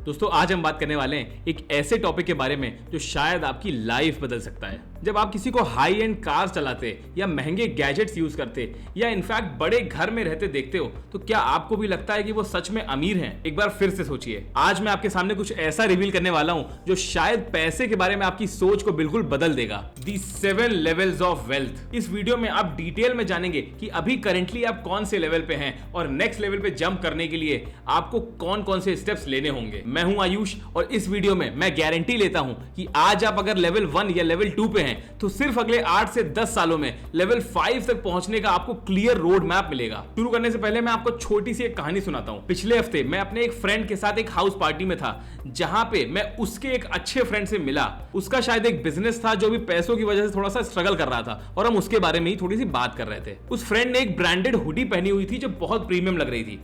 दोस्तों आज हम बात करने वाले हैं एक ऐसे टॉपिक के बारे में जो शायद आपकी लाइफ बदल सकता है। जब आप किसी को हाई एंड कार चलाते या महंगे गैजेट्स यूज करते या इनफैक्ट बड़े घर में रहते देखते हो तो क्या आपको भी लगता है कि वो सच में अमीर हैं? एक बार फिर से सोचिए। आज मैं आपके सामने कुछ ऐसा रिवील करने वाला हूं जो शायद पैसे के बारे में आपकी सोच को बिल्कुल बदल देगा। दी 7 लेवल्स ऑफ वेल्थ। इस वीडियो में आप डिटेल में जानेंगे कि अभी करंटली आप कौन से लेवल पे हैं और नेक्स्ट लेवल पे जंप करने के लिए आपको कौन कौन से स्टेप्स लेने होंगे। मैं हूं आयुष और इस वीडियो में मैं गारंटी लेता हूं कि आज आप अगर लेवल 1 या लेवल 2 पे हैं तो सिर्फ अगले 8 से 10 सालों में लेवल 5 तक पहुंचने का आपको क्लियर रोड मैप मिलेगा। शुरू करने से पहले मैं आपको छोटी सी एक कहानी सुनाता हूं। पिछले हफ्ते मैं अपने एक फ्रेंड के साथ एक हाउस पार्टी में था जहां पे मैं उसके एक अच्छे फ्रेंड से मिला। उसका शायद एक बिजनेस था जो भी पैसों की वजह से थोड़ा सा स्ट्रगल कर रहा था और हम उसके बारे में ही थोड़ी सी बात कर रहे थे। उस फ्रेंड ने एक ब्रांडेड हुडी पहनी हुई थी जो बहुत प्रीमियम लग रही थी।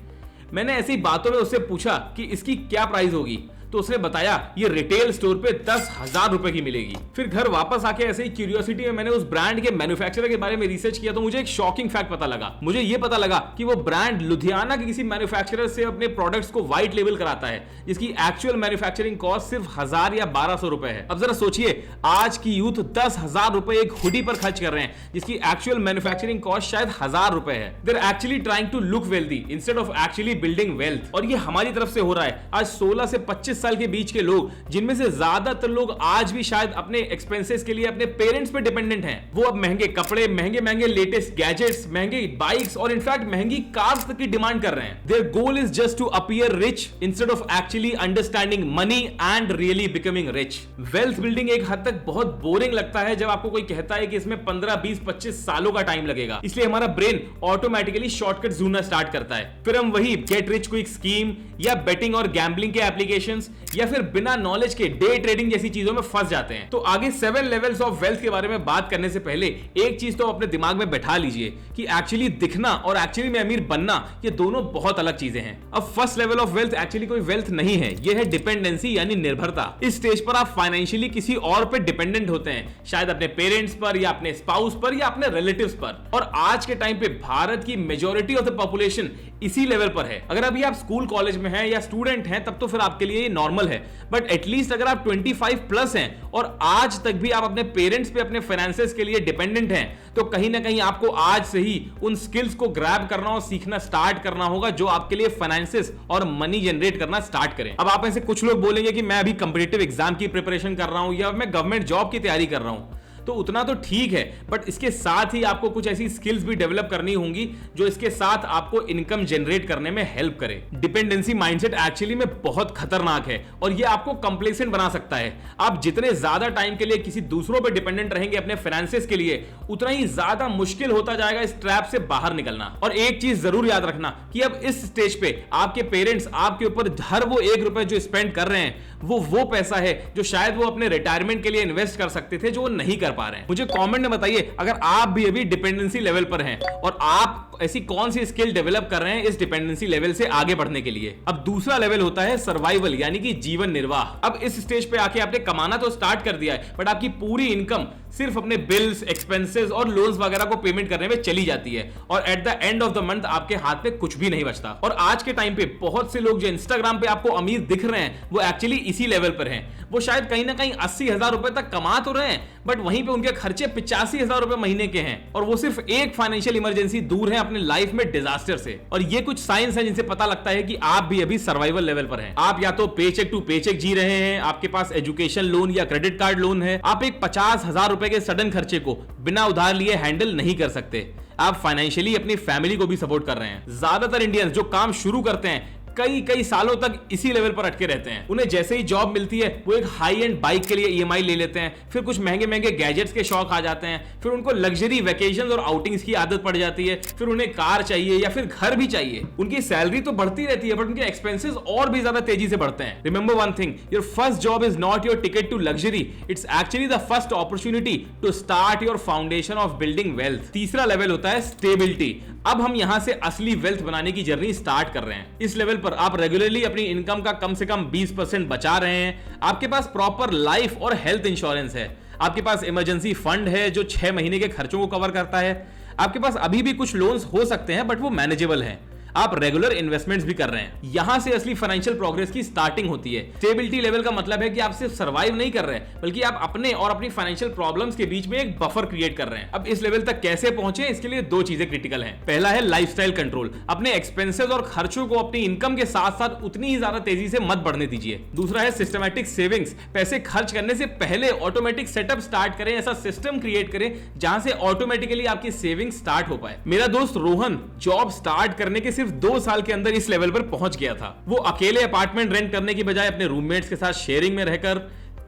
मैंने ऐसी बातों में उससे पूछा कि इसकी क्या प्राइस होगी तो उसने बताया ये रिटेल स्टोर पे 10,000 रुपए की मिलेगी। फिर घर वापस आके ऐसे ही क्यूरियोसिटी में मैंने उस ब्रांड के मैन्युफैक्चरर के बारे में रिसर्च किया तो मुझे एक शॉकिंग फैक्ट पता लगा। मुझे ये पता लगा कि वो ब्रांड लुधियाना के किसी मैन्युफैक्चरर से अपने प्रोडक्ट्स को व्हाइट लेबल कराता है जिसकी एक्चुअल मैन्युफैक्चरिंग कॉस्ट सिर्फ 1000 या 1200 रुपए है। अब जरा सोचिए, आज की यूथ 10,000 रुपए एक हुडी पर खर्च कर रहे हैं जिसकी एक्चुअल मैन्युफैक्चरिंग कॉस्ट शायद 1000 रुपए है। They are actually trying to look wealthy instead of actually building wealth. और ये हमारी तरफ से हो रहा है। आज 16 से 25 साल के बीच के लोग जिनमें से ज्यादातर लोग आज भी शायद अपने एक्सपेंसेस के लिए अपने पेरेंट्स पे डिपेंडेंट हैं। वो अब महंगे कपड़े, महंगे महंगे लेटेस्ट गैजेट्स, महंगे बाइक्स और इनफैक्ट महंगी कार्स तक की डिमांड कर रहे हैं। Their goal is just to appear rich instead of actually understanding money and really becoming rich. Wealth building एक हद तक बहुत बोरिंग लगता है जब आपको कोई कहता है कि इसमें 15, 20, 25 सालों का टाइम लगेगा। इसलिए हमारा ब्रेन ऑटोमेटिकली शॉर्टकट ढूंढना स्टार्ट करता है। फिर हम वही गेट रिच क्विक स्कीम या बेटिंग और गैम्बलिंग के एप्लीकेशंस या फिर बिना नॉलेज के डे ट्रेडिंग जैसी चीजों में फंस जाते हैं। तो आगे 7 लेवल्स ऑफ वेल्थ के बारे में बात करने से पहले एक चीज तो अपने दिमाग में बैठा लीजिए कि एक्चुअली दिखना और एक्चुअली में अमीर बनना ये दोनों बहुत अलग चीजें हैं। अब first level of wealth actually कोई वेल्थ नहीं है, ये है डिपेंडेंसी यानी निर्भरता। इस स्टेज पर आप फाइनेंशियली किसी और पे डिपेंडेंट होते हैं, शायद अपने पेरेंट्स पर या अपने स्पाउस पर या अपने रिलेटिव्स पर। और आज के टाइम पे भारत की मेजॉरिटी ऑफ द पॉपुलेशन इसी लेवल पर है। अगर अभी आप स्कूल कॉलेज में हैं या स्टूडेंट हैं तब तो फिर आपके लिए ये नॉर्मल है, बट एटलीस्ट अगर आप 25 प्लस हैं और आज तक भी आप अपने पेरेंट्स पे अपने फाइनेंसेस के लिए डिपेंडेंट हैं तो कहीं ना कहीं आपको आज से ही उन स्किल्स को ग्रैब करना और सीखना स्टार्ट करना होगा जो आपके लिए फाइनेंसेस और मनी जनरेट करना स्टार्ट करें। अब आप में से कुछ लोग बोलेंगे कि मैं अभी कॉम्पिटिटिव एग्जाम की प्रिपरेशन कर रहा हूं या मैं गवर्नमेंट जॉब की तैयारी कर रहा हूं, तो उतना तो ठीक है, बट इसके साथ ही आपको कुछ ऐसी स्किल्स भी डेवलप करनी होंगी जो इसके साथ आपको इनकम जनरेट करने में हेल्प करे। डिपेंडेंसी माइंडसेट एक्चुअली में बहुत खतरनाक है और ये आपको कंप्लेसेंट बना सकता है। आप जितने ज्यादा टाइम के लिए किसी दूसरों पर डिपेंडेंट रहेंगे अपने फाइनेंसेस के लिए, उतना ही ज्यादा मुश्किल होता जाएगा इस ट्रैप से बाहर निकलना। और एक चीज जरूर याद रखना कि अब इस स्टेज पे आपके पेरेंट्स आपके ऊपर हर वो 1 रुपए जो स्पेंड कर रहे हैं वो पैसा है जो शायद वो अपने रिटायरमेंट के लिए इन्वेस्ट कर सकते थे जो वो नहीं कर पा रहे हैं। मुझे कमेंट में बताइए अगर आप भी अभी डिपेंडेंसी लेवल पर हैं और आप ऐसी कौन सी स्किल डेवलप कर रहे हैं इस डिपेंडेंसी लेवल से आगे बढ़ने के लिए। अब दूसरा लेवल होता है सर्वाइवल यानी कि जीवन निर्वाह। अब इस स्टेज पे आके आपने कमाना तो स्टार्ट कर दिया है बट आपकी पूरी इनकम सिर्फ अपने बिल्स, एक्सपेंसेस और लोन्स वगैरह को पेमेंट करने में चली जाती है और at the end of the month आपके हाथ में कुछ भी नहीं बचता। और आज के टाइम पे बहुत से लोग जो इंस्टाग्राम पे आपको अमीर दिख रहे हैं वो एक्चुअली इसी लेवल पर हैं। वो शायद कहीं ना कहीं 80,000 रुपए तक कमा तो रहे हैं बट वहीं पे उनके खर्चे 85,000 रुपए महीने के हैं और वो सिर्फ एक फाइनेंशियल इमरजेंसी दूर है अपने लाइफ में डिजास्टर से। और ये कुछ साइंस है जिनसे पता लगता है कि आप भी अभी सर्वाइवल लेवल पर हैं। आप या तो पेचेक टू पेचेक जी रहे हैं, आपके पास एजुकेशन लोन या क्रेडिट कार्ड लोन है, आप एक 50,000 रुपए के सडन खर्चे को बिना उधार लिए हैंडल नहीं कर सकते, आप फाइनेंशियली अपनी फैमिली को भी सपोर्ट कर रहे हैं। ज्यादातर इंडियंस जो काम शुरू करते हैं कई सालों तक इसी लेवल पर अटके रहते हैं। उन्हें जैसे ही जॉब मिलती है वो एक हाई एंड बाइक के लिए ईएमआई ले लेते हैं, फिर कुछ महंगे महंगे गैजेट्स के शौक आ जाते हैं, फिर उनको लग्जरी वेकेशंस और आउटिंग्स की आदत पड़ जाती है, फिर उन्हें कार चाहिए या फिर घर भी चाहिए। उनकी सैलरी तो बढ़ती रहती है बट उनके एक्सपेंसेस और भी ज्यादा तेजी से बढ़ते हैं। Remember one thing, your first job is not your ticket to luxury, it's actually the first opportunity to start your foundation of building wealth. तीसरा लेवल होता है स्टेबिलिटी। अब हम यहां से असली वेल्थ बनाने की जर्नी स्टार्ट कर रहे हैं। इस लेवल पर आप रेगुलरली अपनी इनकम का कम से कम 20% बचा रहे हैं, आपके पास प्रॉपर लाइफ और हेल्थ इंश्योरेंस है, आपके पास इमरजेंसी फंड है जो 6 महीने के खर्चों को कवर करता है, आपके पास अभी भी कुछ लोन्स हो सकते हैं बट वो मैनेजेबल हैं, आप रेगुलर इन्वेस्टमेंट्स भी कर रहे हैं। यहां से असली फाइनेंशियल प्रोग्रेस की स्टार्टिंग होती है। स्टेबिलिटी लेवल का मतलब है कि आप सिर्फ सर्वाइव नहीं कर रहे हैं, बल्कि आप अपने और अपनी फाइनेंशियल प्रॉब्लम्स के बीच में एक बफर क्रिएट कर रहे हैं। अब इस लेवल तक कैसे पहुंचे, इसके लिए दो चीजें क्रिटिकल हैं। पहला है लाइफस्टाइल कंट्रोल। अपने एक्सपेंसेस और खर्चों को अपनी इनकम के साथ साथ उतनी ही ज्यादा तेजी से मत बढ़ने दीजिए। दूसरा है सिस्टमैटिक सेविंग्स। पैसे खर्च करने से पहले ऑटोमेटिक सेटअप स्टार्ट करें, ऐसा सिस्टम क्रिएट करें जहां से ऑटोमेटिकली आपकी सेविंग स्टार्ट हो पाए। मेरा दोस्त रोहन जॉब स्टार्ट करने के सिर्फ 2 साल के अंदर इस लेवल पर पहुंच गया था। वो अकेले अपार्टमेंट रेंट करने की बजाय अपने रूममेट्स के साथ शेयरिंग में रहकर,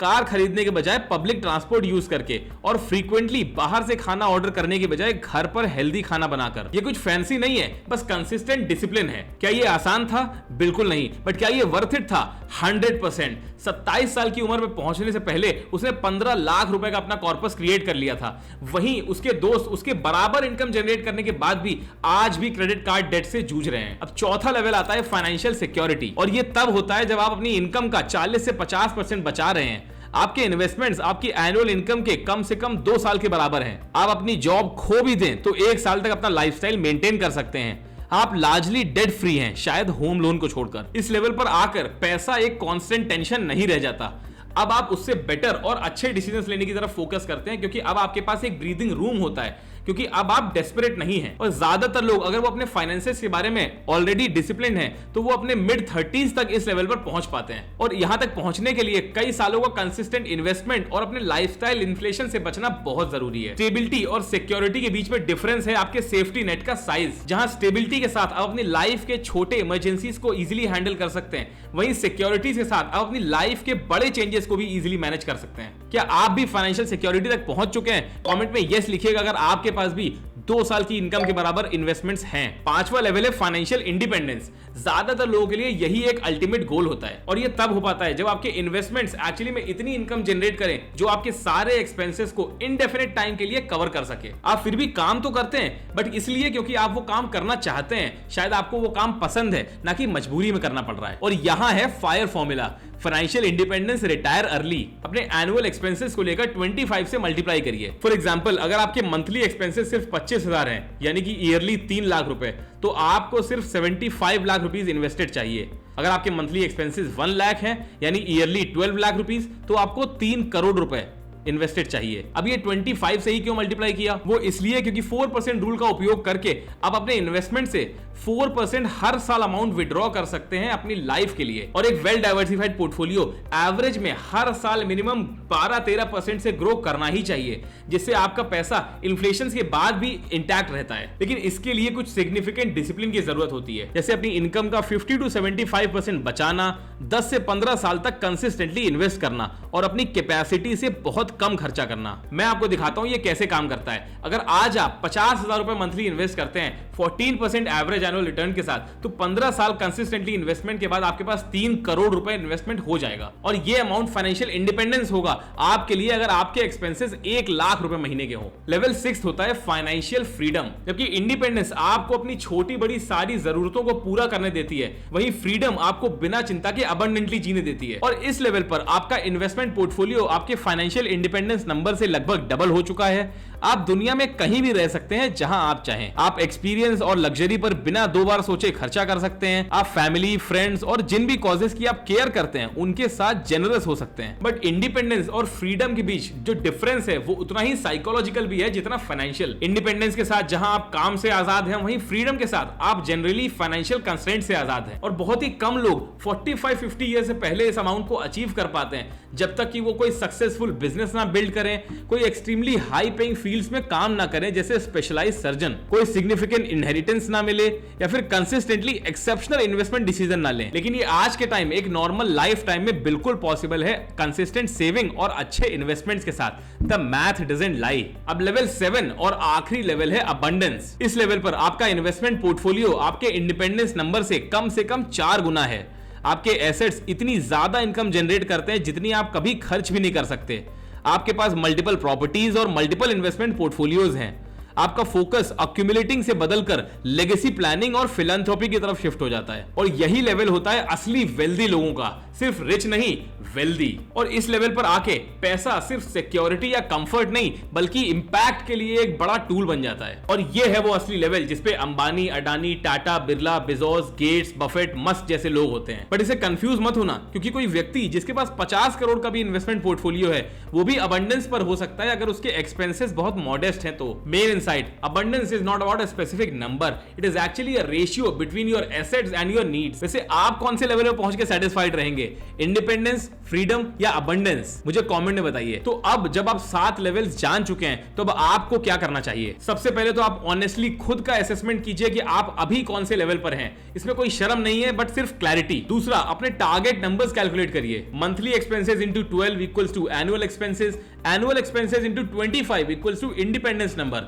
कार खरीदने के बजाय पब्लिक ट्रांसपोर्ट यूज करके, और फ्रीक्वेंटली बाहर से खाना ऑर्डर करने के बजाय घर पर हेल्दी खाना बनाकर। ये कुछ फैंसी नहीं है, बस कंसिस्टेंट डिसिप्लिन है। क्या ये आसान था? बिल्कुल नहीं। बट क्या ये वर्थ इट था? 100%। 27 साल की उम्र में पहुंचने से पहले उसने 15 लाख रुपए का अपना कॉर्पस क्रिएट कर लिया था। वहीं उसके दोस्त उसके बराबर इनकम जनरेट करने के बाद भी आज भी क्रेडिट कार्ड डेट से जूझ रहे हैं। अब चौथा लेवल आता है फाइनेंशियल सिक्योरिटी, और ये तब होता है जब आप अपनी इनकम का 40 से 50% बचा रहे हैं। आपके इन्वेस्टमेंट्स आपकी एनुअल इनकम के कम से कम 2 साल के बराबर हैं। आप अपनी जॉब खो भी दें तो 1 साल तक अपना लाइफस्टाइल मेंटेन कर सकते हैं। आप लार्जली डेट फ्री हैं, शायद होम लोन को छोड़कर। इस लेवल पर आकर पैसा एक कांस्टेंट टेंशन नहीं रह जाता। अब आप उससे बेटर और अच्छे डिसीजंस लेने की तरफ फोकस करते हैं, क्योंकि अब आपके पास एक ब्रीदिंग रूम होता है, क्योंकि अब आप डेस्परेट नहीं हैं। और ज्यादातर लोग अगर वो अपने फाइनेंसेस के बारे में ऑलरेडी डिसिप्लिन हैं, तो वो अपने मिड 30s तक इस लेवल पर पहुंच पाते हैं। और यहां तक पहुंचने के लिए कई सालों का कंसिस्टेंट इन्वेस्टमेंट और अपने लाइफस्टाइल इन्फ्लेशन से बचना बहुत जरूरी है। स्टेबिलिटी और सिक्योरिटी के बीच में डिफरेंस है आपके सेफ्टी नेट का साइज। जहां स्टेबिलिटी के साथ आप अपनी लाइफ के छोटे इमरजेंसीज को इजिली हैंडल कर सकते हैं, वहीं सिक्योरिटी के साथ आप अपनी लाइफ के बड़े चेंजेस को भी इजिली मैनेज कर सकते हैं। क्या आप भी फाइनेंशियल सिक्योरिटी तक पहुंच चुके हैं? कमेंट में यस लिखिएगा अगर आपके पास भी 2 साल की इनकम के बराबर इन्वेस्टमेंट्स हैं। 5वां लेवल है फाइनेंशियल इंडिपेंडेंस। ज्यादातर लोगों के लिए यही एक अल्टीमेट गोल होता है, और ये तब हो पाता है जब आपके इन्वेस्टमेंट्स एक्चुअली में इतनी इनकम जनरेट करें जो आपके सारे एक्सपेंसेस को इनडेफिनेट टाइम के लिए कवर कर सके। आप फिर भी काम तो करते हैं, बट इसलिए क्योंकि आप वो काम करना चाहते हैं। शायद आपको वो काम पसंद है, ना कि मजबूरी में करना पड़ रहा है। और यहां है fire formula, financial independence, retire early. अपने एनुअल एक्सपेंसेस को लेकर 25 से मल्टीप्लाई करिए। फॉर एग्जांपल, अगर आपके मंथली एक्सपेंसेस सिर्फ 25,000 हैं, यानी कि ईयरली 3 लाख रुपए, तो आपको सिर्फ 75 लाख रुपीस इन्वेस्टेड चाहिए। अगर आपके मंथली एक्सपेंसेस 1 लाख हैं, यानी ईयरली 12 लाख रुपीस, तो आपको 3 करोड़ रुपए इन्वेस्टेड चाहिए। अब ये 25 से ही क्यों मल्टीप्लाई किया? वो इसलिए क्योंकि 4% रूल का उपयोग करके आप अपने इन्वेस्टमेंट से 4% हर साल अमाउंट विड्रॉ कर सकते हैं अपनी लाइफ के लिए। और एक वेल डाइवर्सिफाइड पोर्टफोलियो एवरेज में हर साल मिनिमम 12-13% से ग्रो करना ही चाहिए, जिससे आपका पैसा इन्फ्लेशन के बाद भी इंटैक्ट रहता है। लेकिन इसके लिए कुछ सिग्निफिकेंट डिसिप्लिन की जरूरत होती है, जैसे अपनी इनकम का 50 to 75% बचाना, 10 से 15 साल तक कंसिस्टेंटली इन्वेस्ट करना, और अपनी कैपेसिटी से बहुत कम खर्चा करना। मैं आपको दिखाता हूं ये कैसे काम करता है। अगर आज आप 50,000 रुपए मंथली इन्वेस्ट करते हैं 14% एवरेज एनुअल रिटर्न के साथ, तो 15 साल कंसिस्टेंटली इन्वेस्टमेंट के बाद आपके पास 3 करोड़ रुपए इन्वेस्टमेंट हो जाएगा। और ये अमाउंट फाइनेंशियल इंडिपेंडेंस होगा आपके लिए अगर आपके एक्सपेंसेस 1 लाख रुपए महीने के हो। लेवल 6 होता है फाइनेंशियल फ्रीडम। जबकि इंडिपेंडेंस आपको अपनी छोटी बड़ी सारी जरूरतों को पूरा करने देती है, वहीं फ्रीडम आपको बिना चिंता के अबंडेंटली जीने देती है। और इस लेवल पर आपका इन्वेस्टमेंट पोर्टफोलियो आपके फाइनेंशियल इंडिपेंडेंस नंबर से लगभग डबल हो चुका है। आप दुनिया में कहीं भी रह सकते हैं जहां आप चाहें। आप एक्सपीरियंस और लग्जरी पर बिना 2 बार सोचे खर्चा कर सकते हैं। आप फैमिली, फ्रेंड्स और जिन भी कॉजेस की आप केयर करते हैं उनके साथ जेनरस हो सकते हैं। बट इंडिपेंडेंस और फ्रीडम के बीच जो डिफरेंस है वो उतना ही साइकोलॉजिकल भी है जितना फाइनेंशियल। इंडिपेंडेंस के साथ जहां आप काम से आजाद हैं, वहीं फ्रीडम के साथ आप जनरली फाइनेंशियल कंस्ट्रेंट से आजाद हैं। और बहुत ही कम लोग 45-50 ईयर से पहले इस अमाउंट को अचीव कर पाते हैं, जब तक कि वो कोई सक्सेसफुल बिजनेस ना बिल्ड करें, कोई एक्सट्रीमली हाई पेइंग फील्ड्स में काम ना करें जैसे स्पेशलाइज्ड सर्जन, कोई सिग्निफिकेंट इनहेरिटेंस ना मिले, या फिर कंसिस्टेंटली एक्सेप्शनल इन्वेस्टमेंट डिसीजन ना लें। लेकिन ये आज के टाइम एक नॉर्मल लाइफ टाइम में बिल्कुल पॉसिबल है, कंसिस्टेंट सेविंग और अच्छे इन्वेस्टमेंट्स के साथ। द मैथ डजंट लाई। अब लेवल 7 और आखिरी लेवल है अबंडेंस। इस लेवल पर आपका इन्वेस्टमेंट पोर्टफोलियो आपके इंडिपेंडेंस नंबर से कम 4 गुना है। आपके एसेट्स इतनी ज्यादा इनकम जनरेट करते हैं जितनी आप कभी खर्च भी नहीं कर सकते। आपके पास मल्टीपल प्रॉपर्टीज और मल्टीपल इन्वेस्टमेंट पोर्टफोलियोज हैं। आपका फोकस अक्यूमुलेटिंग से बदलकर लेगेसी प्लानिंग और फिलैंथ्रोपी की तरफ शिफ्ट हो जाता है। और यही लेवल होता है असली वेल्दी लोगों का, सिर्फ रिच नहीं, वेल्दी। और इस लेवल पर आके पैसा सिर्फ सिक्योरिटी या कंफर्ट नहीं बल्कि इंपैक्ट के लिए एक बड़ा टूल बन जाता है। और ये है वो असली लेवल जिसपे Ambani, Adani, Tata, Birla, Bezos, Gates, Buffett, Musk जैसे लोग होते हैं। बट इसे कंफ्यूज मत होना, क्योंकि कोई व्यक्ति जिसके पास 50 करोड़ का भी इन्वेस्टमेंट पोर्टफोलियो है वो भी अबंडेंस पर हो सकता है अगर उसके एक्सपेंसेस बहुत मॉडेस्ट हैं तो। Main insight, abundance is not about a specific number, it is actually a ratio between your assets and your needs. वैसे आप कौन से लेवल पे पहुंच के सेटिस्फाइड रहेंगे, इंडिपेंडेंस, फ्रीडम या अबंडेंस? मुझे कमेंट में बताइए। तो अब जब आप 7 लेवल्स जान चुके हैं तो अब आपको क्या करना चाहिए? सबसे पहले तो आप ऑनेस्टली खुद का असेसमेंट कीजिए कि आप अभी कौन से लेवल पर हैं। इसमें कोई शर्म नहीं है बट सिर्फ क्लैरिटी। दूसरा, अपने टारगेट नंबर्स कैलकुलेट करिए। Monthly expenses into 12 equals to annual expenses, annual expenses into 25 equals to independence number,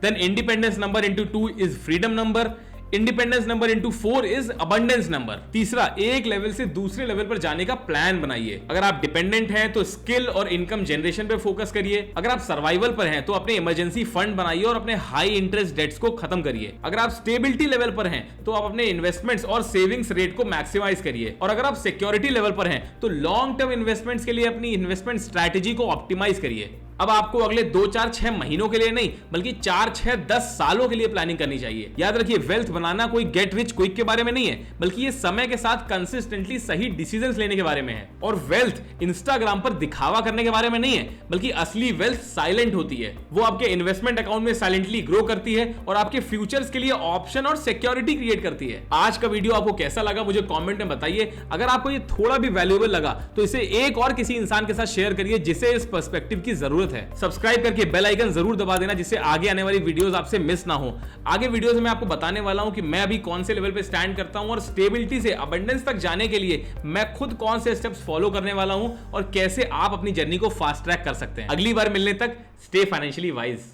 then independence number into 2 is freedom number, independence number into 4 is abundance number. तीसरा, एक level से दूसरे level पर जाने का plan बनाइए। अगर आप डिपेंडेंट हैं तो स्किल और इनकम जनरेशन पे फोकस करिए। अगर आप सर्वाइवल पर हैं तो अपने इमरजेंसी फंड बनाइए और अपने हाई इंटरेस्ट डेट्स को खत्म करिए। अगर आप स्टेबिलिटी लेवल पर हैं तो आप अपने इन्वेस्टमेंट्स और सेविंग्स रेट को मैक्सिमाइज करिए। और अगर आप सिक्योरिटी लेवल पर हैं तो लॉन्ग टर्म इन्वेस्टमेंट्स के लिए अपनी इन्वेस्टमेंट स्ट्रैटेजी को ऑप्टिमाइज करिए। अब आपको अगले 2, 4, 6 महीनों के लिए नहीं बल्कि 4, 6, 10 सालों के लिए प्लानिंग करनी चाहिए। याद रखिए, वेल्थ बनाना कोई गेट रिच क्विक के बारे में नहीं है बल्कि ये समय के साथ कंसिस्टेंटली सही डिसीजंस लेने के बारे में है। और वेल्थ इंस्टाग्राम पर दिखावा करने के बारे में नहीं है बल्कि असली वेल्थ साइलेंट होती है। वो आपके इन्वेस्टमेंट अकाउंट में साइलेंटली ग्रो करती है और आपके फ्यूचर्स के लिए ऑप्शन और सिक्योरिटी क्रिएट करती है। आज का वीडियो आपको कैसा लगा मुझे कॉमेंट में बताइए। अगर आपको ये थोड़ा भी वैल्यूएबल लगा तो इसे एक और किसी इंसान के साथ शेयर करिए जिसे इस पर्सपेक्टिव की जरूरत है। सब्सक्राइब करके बेल आइकन जरूर दबा देना जिससे आगे आने वाली वीडियोस आपसे मिस ना हो। आगे वीडियोस में आपको बताने वाला हूं कि मैं अभी कौन से लेवल पे स्टैंड करता हूं और स्टेबिलिटी से अबंडेंस तक जाने के लिए मैं खुद कौन से स्टेप्स फॉलो करने वाला हूं और कैसे आप अपनी जर्नी को फास्ट ट्रैक कर सकते हैं। अगली बार मिलने तक स्टे फाइनेंशियली वाइज।